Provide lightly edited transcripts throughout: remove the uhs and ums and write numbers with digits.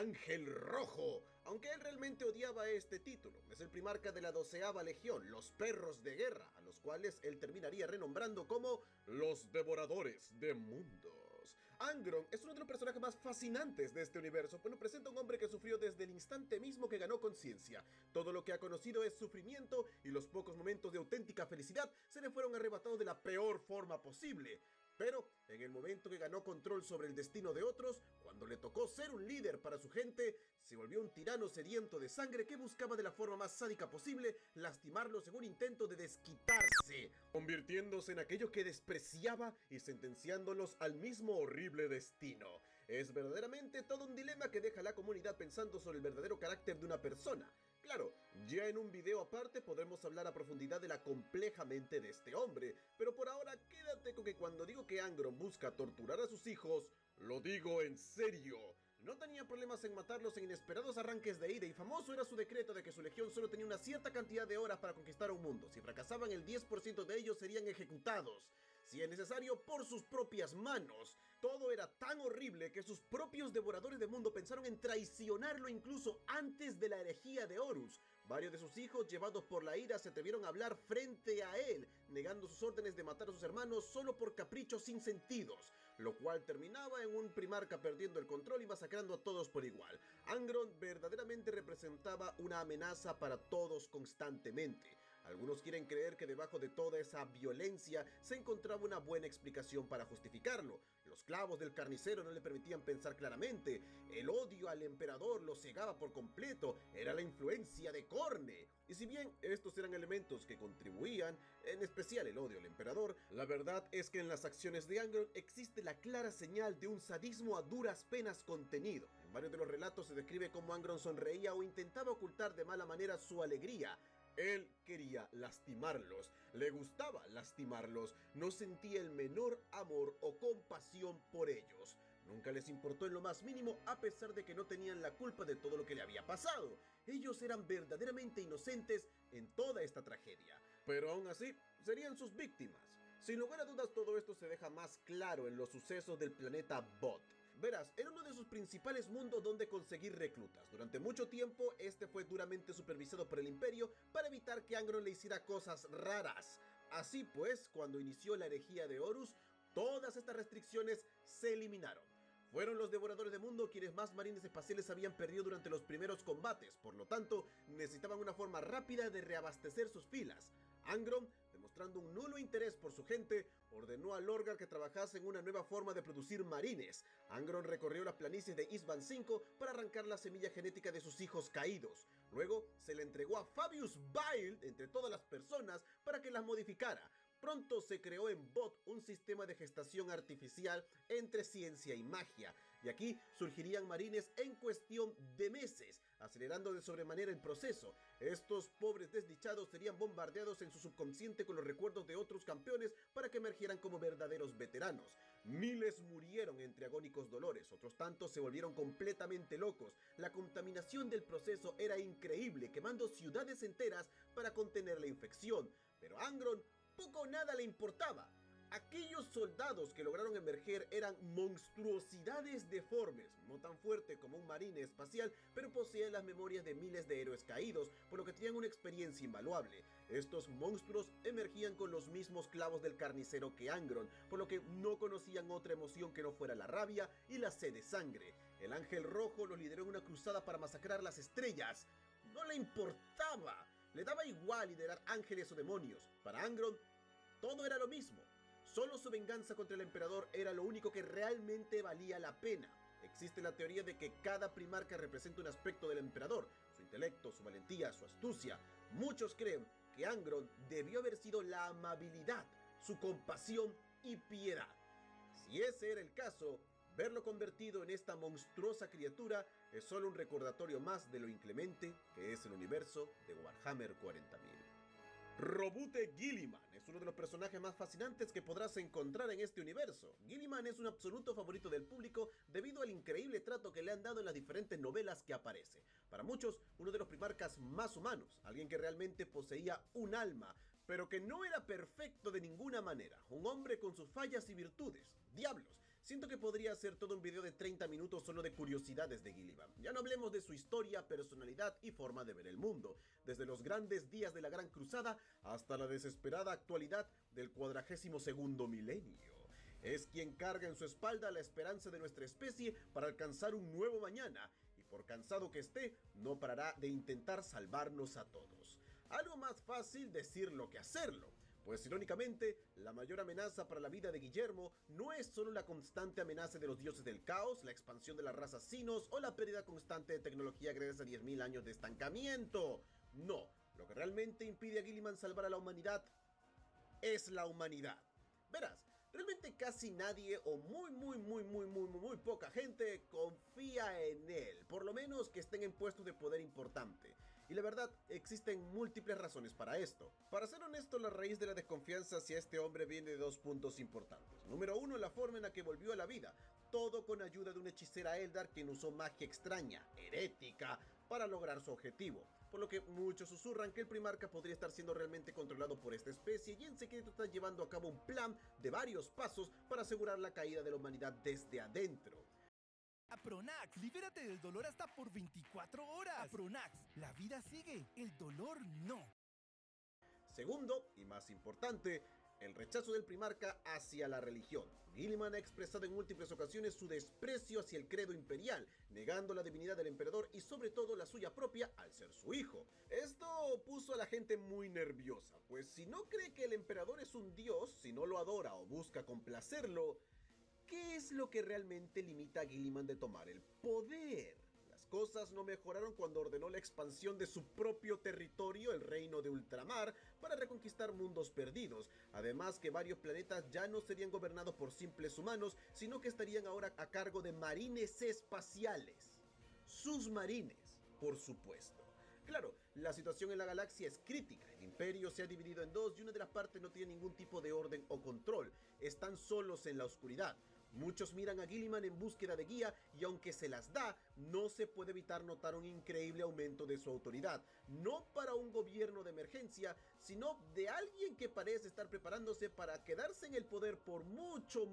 Ángel Rojo, aunque él realmente odiaba este título. Es el primarca de la 12ª Legión, los Perros de Guerra, a los cuales él terminaría renombrando como los Devoradores de Mundos. Angron es uno de los personajes más fascinantes de este universo, pues nos presenta un hombre que sufrió desde el instante mismo que ganó conciencia. Todo lo que ha conocido es sufrimiento y los pocos momentos de auténtica felicidad se le fueron arrebatados de la peor forma posible. Pero, en el momento que ganó control sobre el destino de otros, cuando le tocó ser un líder para su gente, se volvió un tirano sediento de sangre que buscaba de la forma más sádica posible lastimarlos en un intento de desquitarse, convirtiéndose en aquello que despreciaba y sentenciándolos al mismo horrible destino. Es verdaderamente todo un dilema que deja a la comunidad pensando sobre el verdadero carácter de una persona. Claro, ya en un video aparte podremos hablar a profundidad de la compleja mente de este hombre, pero por ahora quédate con que cuando digo que Angron busca torturar a sus hijos, lo digo en serio. No tenía problemas en matarlos en inesperados arranques de ira y famoso era su decreto de que su legión solo tenía una cierta cantidad de horas para conquistar un mundo. Si fracasaban, el 10% de ellos serían ejecutados, si es necesario, por sus propias manos. Todo era tan horrible que sus propios devoradores de mundo pensaron en traicionarlo incluso antes de la herejía de Horus. Varios de sus hijos, llevados por la ira, se atrevieron a hablar frente a él, negando sus órdenes de matar a sus hermanos solo por caprichos sin sentidos, lo cual terminaba en un primarca perdiendo el control y masacrando a todos por igual. Angron verdaderamente representaba una amenaza para todos constantemente. Algunos quieren creer que debajo de toda esa violencia se encontraba una buena explicación para justificarlo. Los clavos del carnicero no le permitían pensar claramente. El odio al emperador lo cegaba por completo. Era la influencia de Khorne. Y si bien estos eran elementos que contribuían, en especial el odio al emperador, la verdad es que en las acciones de Angron existe la clara señal de un sadismo a duras penas contenido. En varios de los relatos se describe cómo Angron sonreía o intentaba ocultar de mala manera su alegría. Él quería lastimarlos, le gustaba lastimarlos, no sentía el menor amor o compasión por ellos. Nunca les importó en lo más mínimo, a pesar de que no tenían la culpa de todo lo que le había pasado. Ellos eran verdaderamente inocentes en toda esta tragedia, pero aún así serían sus víctimas. Sin lugar a dudas, todo esto se deja más claro en los sucesos del planeta Bot. Verás, era uno de sus principales mundos donde conseguir reclutas. Durante mucho tiempo, este fue duramente supervisado por el Imperio para evitar que Angron le hiciera cosas raras. Así pues, cuando inició la herejía de Horus, todas estas restricciones se eliminaron. Fueron los devoradores de mundo quienes más marines espaciales habían perdido durante los primeros combates, por lo tanto, necesitaban una forma rápida de reabastecer sus filas. Angron, demostrando un nulo interés por su gente, ordenó a Lorgar que trabajase en una nueva forma de producir marines. Angron recorrió las planicies de Isban V para arrancar la semilla genética de sus hijos caídos. Luego se le entregó a Fabius Bile, entre todas las personas, para que las modificara. Pronto se creó en Bot un sistema de gestación artificial entre ciencia y magia, y aquí surgirían marines en cuestión de meses, acelerando de sobremanera el proceso. Estos pobres desdichados serían bombardeados en su subconsciente con los recuerdos de otros campeones para que emergieran como verdaderos veteranos. Miles murieron entre agónicos dolores, otros tantos se volvieron completamente locos. La contaminación del proceso era increíble, quemando ciudades enteras para contener la infección, pero Angron poco o nada le importaba. Aquellos soldados que lograron emerger eran monstruosidades deformes, no tan fuerte como un marine espacial, pero poseían las memorias de miles de héroes caídos, por lo que tenían una experiencia invaluable. Estos monstruos emergían con los mismos clavos del carnicero que Angron, por lo que no conocían otra emoción que no fuera la rabia y la sed de sangre. El Ángel Rojo los lideró en una cruzada para masacrar las estrellas. No le importaba. Le daba igual liderar ángeles o demonios. Para Angron, todo era lo mismo. Solo su venganza contra el emperador era lo único que realmente valía la pena. Existe la teoría de que cada primarca representa un aspecto del emperador, su intelecto, su valentía, su astucia. Muchos creen que Angron debió haber sido la amabilidad, su compasión y piedad. Si ese era el caso, verlo convertido en esta monstruosa criatura es solo un recordatorio más de lo inclemente que es el universo de Warhammer 40.000. Roboute Guilliman es uno de los personajes más fascinantes que podrás encontrar en este universo. Guilliman es un absoluto favorito del público debido al increíble trato que le han dado en las diferentes novelas que aparece. Para muchos, uno de los primarcas más humanos, alguien que realmente poseía un alma, pero que no era perfecto de ninguna manera, un hombre con sus fallas y virtudes. ¡Diablos! Siento que podría ser todo un video de 30 minutos solo de curiosidades de Gilliman. Ya no hablemos de su historia, personalidad y forma de ver el mundo, desde los grandes días de la Gran Cruzada hasta la desesperada actualidad del 42º milenio. Es quien carga en su espalda la esperanza de nuestra especie para alcanzar un nuevo mañana, y por cansado que esté, no parará de intentar salvarnos a todos. Algo más fácil decirlo que hacerlo, pues irónicamente, la mayor amenaza para la vida de Guillermo no es solo la constante amenaza de los dioses del caos, la expansión de las razas Xenos o la pérdida constante de tecnología gracias a 10.000 años de estancamiento. No, lo que realmente impide a Gilliman salvar a la humanidad es la humanidad. Verás, realmente casi nadie o muy poca gente confía en él, por lo menos que estén en puestos de poder importante. Y la verdad, existen múltiples razones para esto. Para ser honesto, la raíz de la desconfianza hacia este hombre viene de dos puntos importantes. Número uno, la forma en la que volvió a la vida. Todo con ayuda de una hechicera Eldar quien usó magia extraña, herética, para lograr su objetivo. Por lo que muchos susurran que el Primarca podría estar siendo realmente controlado por esta especie y en secreto está llevando a cabo un plan de varios pasos para asegurar la caída de la humanidad desde adentro. Apronax, libérate del dolor hasta por 24 horas. Apronax, la vida sigue, el dolor no. Segundo, y más importante, el rechazo del Primarca hacia la religión. Gilliman ha expresado en múltiples ocasiones su desprecio hacia el credo imperial, negando la divinidad del emperador y sobre todo la suya propia al ser su hijo. Esto puso a la gente muy nerviosa, pues si no cree que el emperador es un dios, si no lo adora o busca complacerlo, ¿qué es lo que realmente limita a Gilliman de tomar el poder? Las cosas no mejoraron cuando ordenó la expansión de su propio territorio, el reino de Ultramar, para reconquistar mundos perdidos. Además que varios planetas ya no serían gobernados por simples humanos, sino que estarían ahora a cargo de marines espaciales. Sus marines, por supuesto. Claro, la situación en la galaxia es crítica, el imperio se ha dividido en dos y una de las partes no tiene ningún tipo de orden o control, están solos en la oscuridad. Muchos miran a Gilliman en búsqueda de guía y aunque se las da, no se puede evitar notar un increíble aumento de su autoridad, no para un gobierno de emergencia, sino de alguien que parece estar preparándose para quedarse en el poder por mucho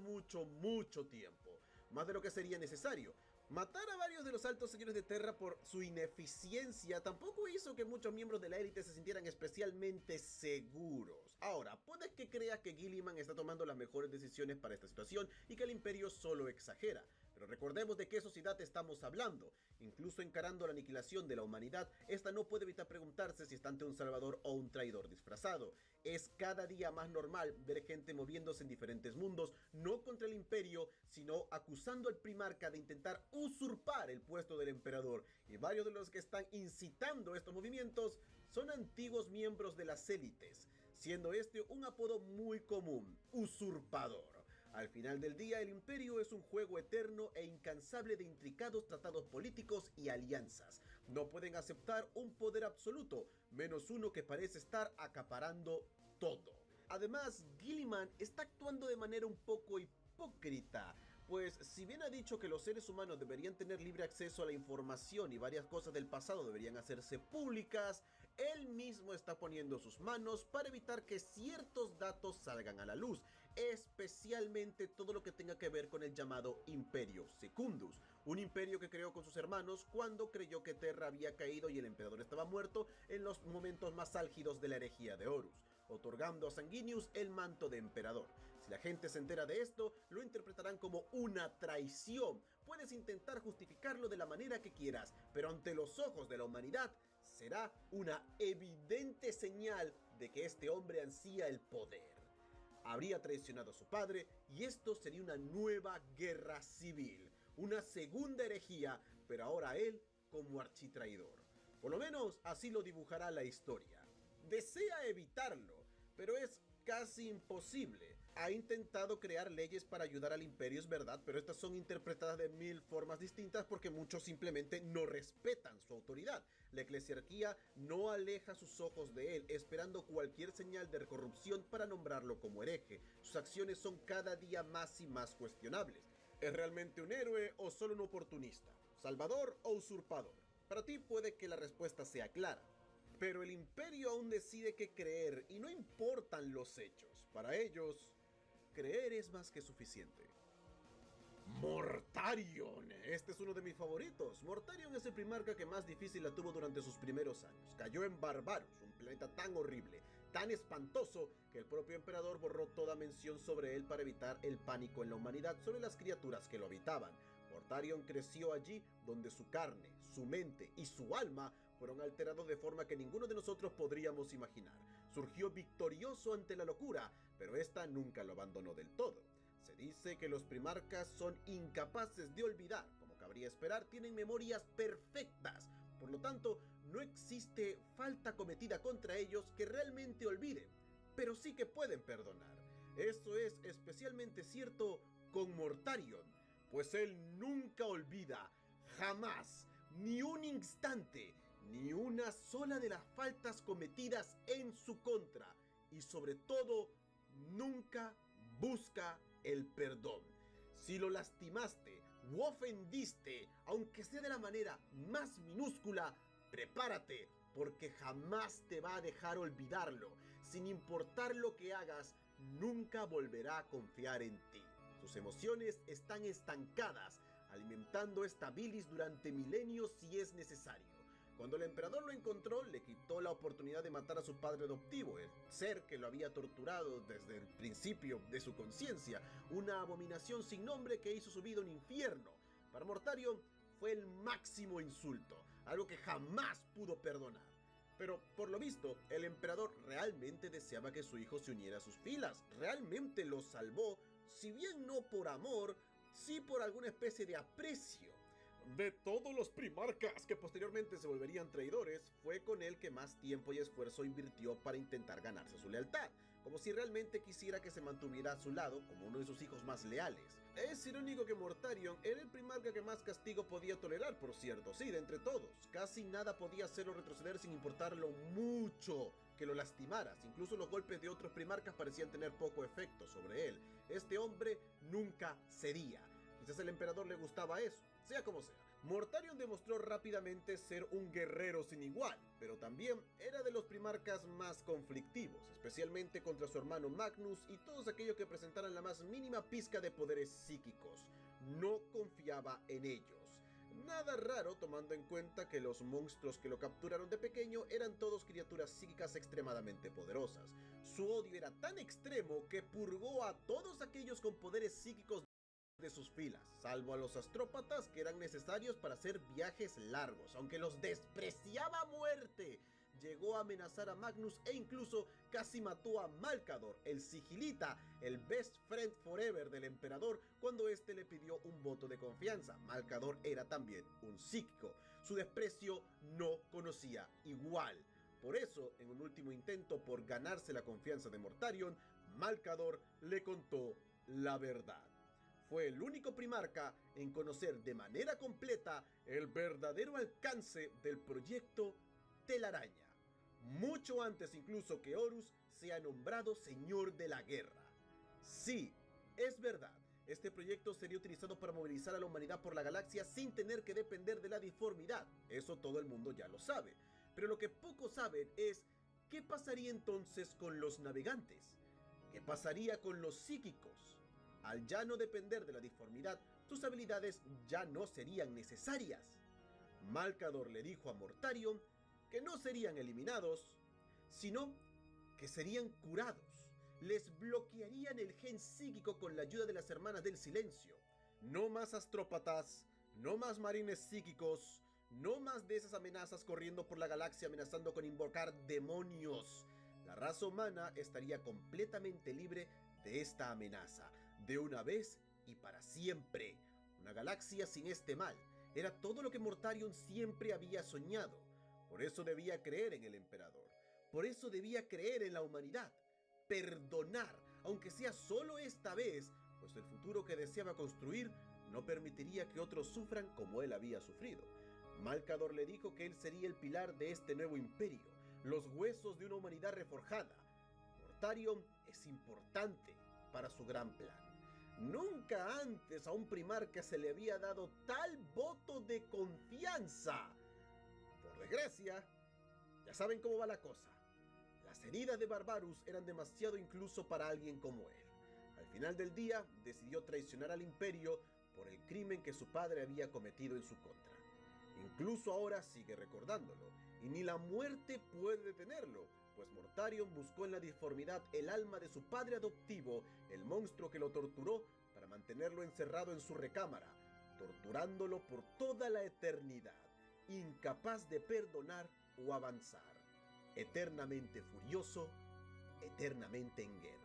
tiempo, más de lo que sería necesario. Matar a varios de los altos señores de Terra por su ineficiencia tampoco hizo que muchos miembros de la élite se sintieran especialmente seguros. Ahora, puede que creas que Gilliman está tomando las mejores decisiones para esta situación y que el imperio solo exagera, pero recordemos de qué sociedad estamos hablando. Incluso encarando la aniquilación de la humanidad, esta no puede evitar preguntarse si está ante un salvador o un traidor disfrazado. Es cada día más normal ver gente moviéndose en diferentes mundos, no contra el imperio, sino acusando al Primarca de intentar usurpar el puesto del emperador. Y varios de los que están incitando estos movimientos son antiguos miembros de las élites, siendo este un apodo muy común, usurpador. Al final del día, el imperio es un juego eterno e incansable de intricados tratados políticos y alianzas. No pueden aceptar un poder absoluto, menos uno que parece estar acaparando todo. Además, Gilliman está actuando de manera un poco hipócrita, pues si bien ha dicho que los seres humanos deberían tener libre acceso a la información y varias cosas del pasado deberían hacerse públicas, él mismo está poniendo sus manos para evitar que ciertos datos salgan a la luz, especialmente todo lo que tenga que ver con el llamado Imperio Secundus, un imperio que creó con sus hermanos cuando creyó que Terra había caído y el emperador estaba muerto en los momentos más álgidos de la herejía de Horus, otorgando a Sanguinius el manto de emperador. Si la gente se entera de esto, lo interpretarán como una traición. Puedes intentar justificarlo de la manera que quieras, pero ante los ojos de la humanidad, será una evidente señal de que este hombre ansía el poder. Habría traicionado a su padre y esto sería una nueva guerra civil, una segunda herejía, pero ahora él como architraidor. Por lo menos así lo dibujará la historia. Desea evitarlo, pero es casi imposible. Ha intentado crear leyes para ayudar al imperio, es verdad, pero estas son interpretadas de 1000 formas distintas porque muchos simplemente no respetan su autoridad. La eclesiarquía no aleja sus ojos de él, esperando cualquier señal de corrupción para nombrarlo como hereje. Sus acciones son cada día más y más cuestionables. ¿Es realmente un héroe o solo un oportunista? ¿Salvador o usurpador? Para ti puede que la respuesta sea clara, pero el imperio aún decide qué creer y no importan los hechos. Para ellos, creer es más que suficiente. Mortarion, este es uno de mis favoritos. Mortarion es el primarca que más difícil la tuvo durante sus primeros años. Cayó en Barbaros, un planeta tan horrible, tan espantoso, que el propio emperador borró toda mención sobre él para evitar el pánico en la humanidad sobre las criaturas que lo habitaban. Mortarion creció allí donde su carne, su mente y su alma fueron alterados de forma que ninguno de nosotros podríamos imaginar. Surgió victorioso ante la locura, pero esta nunca lo abandonó del todo. Se dice que los primarcas son incapaces de olvidar, como cabría esperar, tienen memorias perfectas. Por lo tanto, no existe falta cometida contra ellos que realmente olviden, pero sí que pueden perdonar. Eso es especialmente cierto con Mortarion, pues él nunca olvida, jamás, ni un instante, ni una sola de las faltas cometidas en su contra, y sobre todo, nunca busca el perdón. Si lo lastimaste u ofendiste, aunque sea de la manera más minúscula, prepárate, porque jamás te va a dejar olvidarlo. Sin importar lo que hagas, nunca volverá a confiar en ti. Sus emociones están estancadas, alimentando esta bilis durante milenios si es necesario. Cuando el emperador lo encontró, le quitó la oportunidad de matar a su padre adoptivo, el ser que lo había torturado desde el principio de su conciencia, una abominación sin nombre que hizo su vida un infierno. Para Mortarion fue el máximo insulto, algo que jamás pudo perdonar. Pero, por lo visto, el emperador realmente deseaba que su hijo se uniera a sus filas, realmente lo salvó, si bien no por amor, sí por alguna especie de aprecio. De todos los primarcas que posteriormente se volverían traidores, fue con él que más tiempo y esfuerzo invirtió para intentar ganarse su lealtad, como si realmente quisiera que se mantuviera a su lado como uno de sus hijos más leales. Es irónico que Mortarion era el primarca que más castigo podía tolerar, por cierto, sí, de entre todos. Casi nada podía hacerlo retroceder sin importar lo mucho que lo lastimaras. Incluso los golpes de otros primarcas parecían tener poco efecto sobre él. Este hombre nunca cedía. Quizás al emperador le gustaba eso. Sea como sea, Mortarion demostró rápidamente ser un guerrero sin igual, pero también era de los primarcas más conflictivos, especialmente contra su hermano Magnus y todos aquellos que presentaran la más mínima pizca de poderes psíquicos. No confiaba en ellos. Nada raro tomando en cuenta que los monstruos que lo capturaron de pequeño eran todos criaturas psíquicas extremadamente poderosas. Su odio era tan extremo que purgó a todos aquellos con poderes psíquicos de sus filas, salvo a los astrópatas que eran necesarios para hacer viajes largos, aunque los despreciaba a muerte. Llegó a amenazar a Magnus e incluso casi mató a Malcador, el sigilita, el best friend forever del emperador, cuando este le pidió un voto de confianza. Malcador era también un psíquico. Su desprecio no conocía igual. Por eso, en un último intento por ganarse la confianza de Mortarion, Malcador le contó la verdad. Fue el único primarca en conocer de manera completa el verdadero alcance del proyecto Telaraña, mucho antes incluso que Horus sea nombrado Señor de la Guerra. Sí, es verdad, este proyecto sería utilizado para movilizar a la humanidad por la galaxia sin tener que depender de la disformidad, eso todo el mundo ya lo sabe, pero lo que pocos saben es ¿qué pasaría entonces con los navegantes? ¿Qué pasaría con los psíquicos? Al ya no depender de la disformidad, sus habilidades ya no serían necesarias. Malcador le dijo a Mortarion que no serían eliminados, sino que serían curados. Les bloquearían el gen psíquico con la ayuda de las Hermanas del Silencio. No más astrópatas, no más marines psíquicos, no más de esas amenazas corriendo por la galaxia amenazando con invocar demonios. La raza humana estaría completamente libre de esta amenaza, de una vez y para siempre. Una galaxia sin este mal. Era todo lo que Mortarion siempre había soñado. Por eso debía creer en el emperador. Por eso debía creer en la humanidad. Perdonar, aunque sea solo esta vez, pues el futuro que deseaba construir no permitiría que otros sufran como él había sufrido. Malcador le dijo que él sería el pilar de este nuevo imperio, los huesos de una humanidad reforjada. Mortarion es importante para su gran plan. Nunca antes a un primarca se le había dado tal voto de confianza. Por desgracia, ya saben cómo va la cosa. Las heridas de Barbarus eran demasiado incluso para alguien como él. Al final del día, decidió traicionar al imperio por el crimen que su padre había cometido en su contra. Incluso ahora sigue recordándolo, y ni la muerte puede detenerlo, pues Mortarion buscó en la disformidad el alma de su padre adoptivo, el monstruo que lo torturó, para mantenerlo encerrado en su recámara, torturándolo por toda la eternidad, incapaz de perdonar o avanzar, eternamente furioso, eternamente en guerra.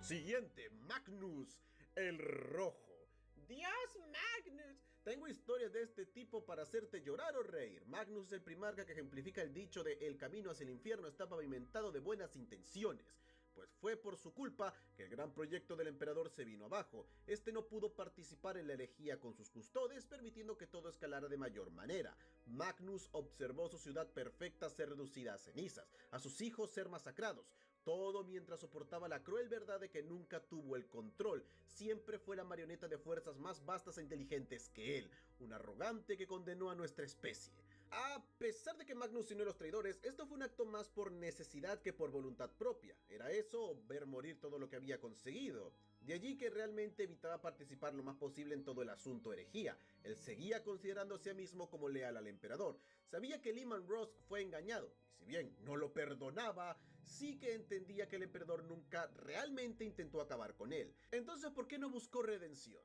Siguiente, Magnus el Rojo. ¡Dios, Magnus! Tengo historias de este tipo para hacerte llorar o reír. Magnus es el primarca que ejemplifica el dicho de el camino hacia el infierno está pavimentado de buenas intenciones. Pues fue por su culpa que el gran proyecto del emperador se vino abajo. Este no pudo participar en la herejía con sus custodes, permitiendo que todo escalara de mayor manera. Magnus observó su ciudad perfecta ser reducida a cenizas, a sus hijos ser masacrados, todo mientras soportaba la cruel verdad de que nunca tuvo el control, siempre fue la marioneta de fuerzas más vastas e inteligentes que él, un arrogante que condenó a nuestra especie. A pesar de que Magnus unió a los traidores, esto fue un acto más por necesidad que por voluntad propia. ¿Era eso o ver morir todo lo que había conseguido? De allí que realmente evitaba participar lo más posible en todo el asunto herejía. Él seguía considerándose a sí mismo como leal al emperador. Sabía que Leman Russ fue engañado, y si bien no lo perdonaba, sí que entendía que el emperador nunca realmente intentó acabar con él. Entonces, ¿por qué no buscó redención?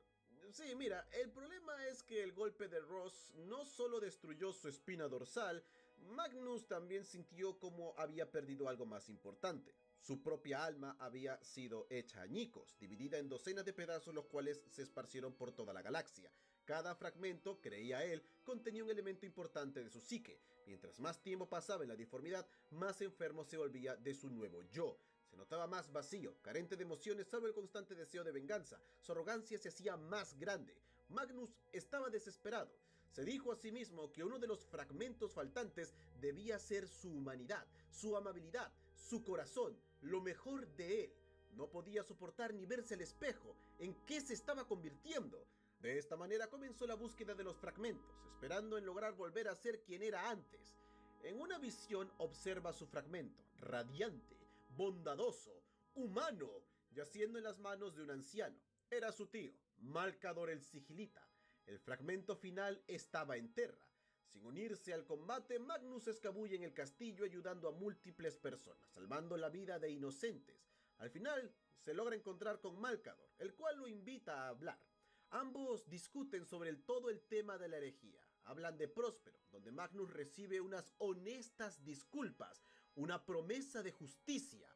Sí, mira, el problema es que el golpe de Ross no solo destruyó su espina dorsal, Magnus también sintió como había perdido algo más importante. Su propia alma había sido hecha añicos, dividida en docenas de pedazos los cuales se esparcieron por toda la galaxia. Cada fragmento, creía él, contenía un elemento importante de su psique. Mientras más tiempo pasaba en la disformidad, más enfermo se volvía de su nuevo yo. Se notaba más vacío, carente de emociones salvo el constante deseo de venganza. Su arrogancia se hacía más grande. Magnus estaba desesperado. Se dijo a sí mismo que uno de los fragmentos faltantes debía ser su humanidad, su amabilidad, su corazón, lo mejor de él. No podía soportar ni verse al espejo. ¿En qué se estaba convirtiendo? De esta manera comenzó la búsqueda de los fragmentos, esperando en lograr volver a ser quien era antes. En una visión observa su fragmento, radiante, bondadoso, humano, yaciendo en las manos de un anciano. Era su tío, Malcador el Sigilita. El fragmento final estaba en Terra. Sin unirse al combate, Magnus se escabulle en el castillo ayudando a múltiples personas, salvando la vida de inocentes. Al final, se logra encontrar con Malcador, el cual lo invita a hablar. Ambos discuten sobre todo el tema de la herejía. Hablan de Próspero, donde Magnus recibe unas honestas disculpas, una promesa de justicia.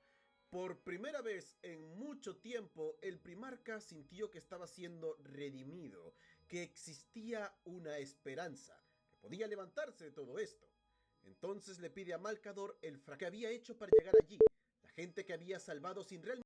Por primera vez en mucho tiempo, el primarca sintió que estaba siendo redimido, que existía una esperanza, que podía levantarse de todo esto. Entonces le pide a Malcador el fracaso que había hecho para llegar allí, la gente que había salvado sin realmente